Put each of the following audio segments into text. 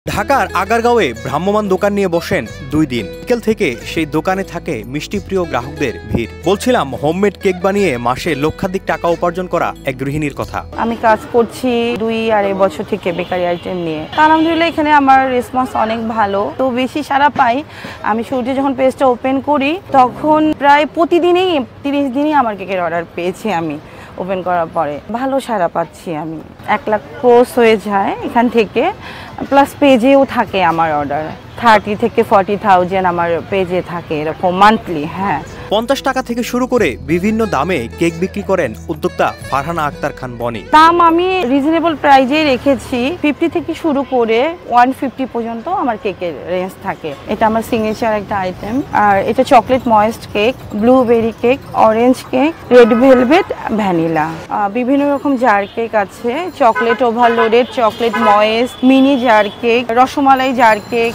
ঢাকার আগারগাঁওয়ে ভ্রাম্যমাণ দোকান নিয়ে বসেন 2 দিন। বিকেল থেকে সেই দোকানে থাকে মিষ্টিপ্রিয় গ্রাহকদের ভিড়। বলছিলাম হোমমেড কেক বানিয়ে মাসে লক্ষাধিক টাকা উপার্জন করা এক গৃহিণীর কথা। আমি কাজ করছি 2-2.5 বছর থেকে বেকারি আইটেম নিয়ে। আলহামদুলিল্লাহ এখানে আমার রেসপন্স অনেক ভালো, তো বেশি সাড়া পাই। আমি শুরুতে যখন পেজটা ওপেন করি তখন প্রায় প্রতিদিনই 30 দিনই আমার কেকের অর্ডার পেয়েছি। আমি ওপেন করার পরে ভালো সাড়া পাচ্ছি। আমি 1 লাখ ক্রস হয়ে যায় এখান থেকে, প্লাস পেজেও থাকে আমার অর্ডার 30 থেকে 40,000 আমার পেজে থাকে এরকম মান্থলি। হ্যাঁ, 50 টাকা থেকে শুরু করে বিভিন্ন দামে কেক বিক্রি করেন উদ্যোক্তা ফারহানা আক্তার খান বনি। দাম আমি রিজনেবল প্রাইজে রেখেছি, 50 থেকে শুরু করে 150 পর্যন্ত আমার কেকের রেঞ্জ থাকে। এটা আমার সিগনেচার একটা আইটেম। আর এটা chocolate moist cake, blueberry cake, orange cake, red velvet, vanilla. বিভিন্ন রকম জার কেক আছে, chocolate overloaded, chocolate moist, mini jar cake, rasmalai jar cake,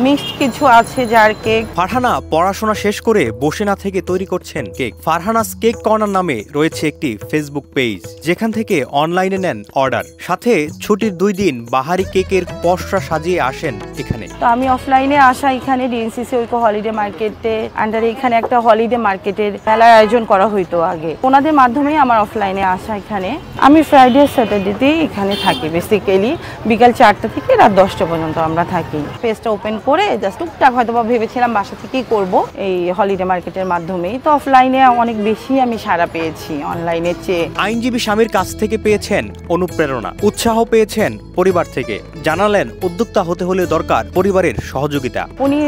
mixed কিছু আছে জার কেক। ফারহানা পড়াশোনা শেষ করে বসে না থেকে তৈরি করছেন কেক। ফারহানাস কেক কর্নার নামে রয়েছে একটি ফেসবুক পেজ, যেখান থেকে অনলাইনে নেন অর্ডার। সাথে ছুটির 2 দিন বাহারি কেকের পসরা সাজিয়ে আসেন এখানে। তো আমি অফলাইনে আসা এখানে ডিএনসিসি ঐক্য হলিডে মার্কেটে আন্ডারে এখানে একটা হলিডে মার্কেটের মেলার আয়োজন করা হইতো আগে, ওনাদের মাধ্যমেই আমার অফলাইনে আসা এখানে। আমি ফ্রাইডে স্যাটারডেতে এখানে থাকি বেসিক্যালি, বিকাল 4টা থেকে রাত 10টা পর্যন্ত আমরা থাকি। পেজটা ওপেন করে জাস্ট টুকটাক হয়তো বা ভেবেছিলাম বাসা থেকেই করব এই হলিডে মার্কেটের মাধ্যমেই, তো অফলাইনে অনেক বেশি আমি সাড়া পেয়েছি অনলাইনের চেয়ে। আইনজীবী স্বামীর কাছ থেকে পেয়েছেন অনুপ্রেরণা, উৎসাহ পেয়েছেন পরিবার থেকে। জানালেন উদ্যোক্তা হতে হলে দরকার পরিবারের সহযোগিতা। উনি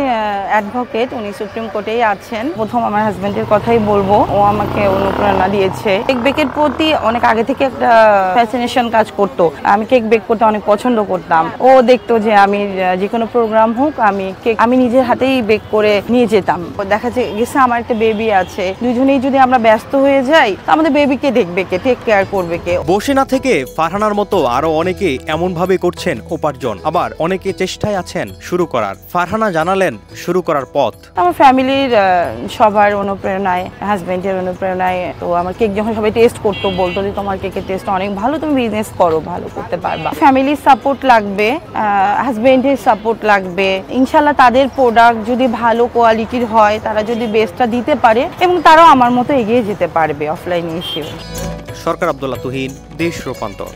অ্যাডভোকেট, উনি সুপ্রিম কোর্টেই আছেন। প্রথম আমার হাজবেন্ডের কথাই বলবো, ও আমাকে অনুপ্রেরণা দিয়েছে। কেক বেকের প্রতি অনেক আগে থেকে একটা ফ্যাসিনেশন কাজ করতো। আমি কেক বেক করতে অনেক পছন্দ করতাম। ও দেখতো যে আমি যে কোনো প্রোগ্রাম হোক আমি কেক আমি নিজের হাতেই বেক করে নিয়ে যেতাম। দেখা গেছে আমার একটা বেবি আছে, দুজনেই যদি আমরা ব্যস্ত হয়ে যাই তো আমাদের বেবিকে দেখবে কে, টেক কেয়ার করবে কে। বসে না থেকে ফারহানার মতো আরো অনেকে এমন ভাবে করছেন উপার্জন, আবার অনেকে চেষ্টায় আছেন শুরু করার। ফারহানা জানালেন শুরু করার পথ। আমার ফ্যামিলির সবার অনুপ্রেরণায়, হাজবেন্ডের অনুপ্রেরণায়। তো আমার কেক যখন সবাই টেস্ট করতো বলতো যে তোমার কেকের টেস্ট অনেক ভালো, তুমি বিজনেস করো, ভালো করতে পারবা। ফ্যামিলির সাপোর্ট লাগবে, হাজবেন্ডের সাপোর্ট লাগবে। ইনশাল্লাহ তাদের প্রোডাক্ট যদি ভালো কোয়ালিটির হয়, তারা যদি বেস্টটা দিতে পারে এবং তারাও আমার মতো এগিয়ে যেতে পারবে অফলাইনে এসেও। সরকার আব্দুল্লাহ তুহিন, দেশ রূপান্তর।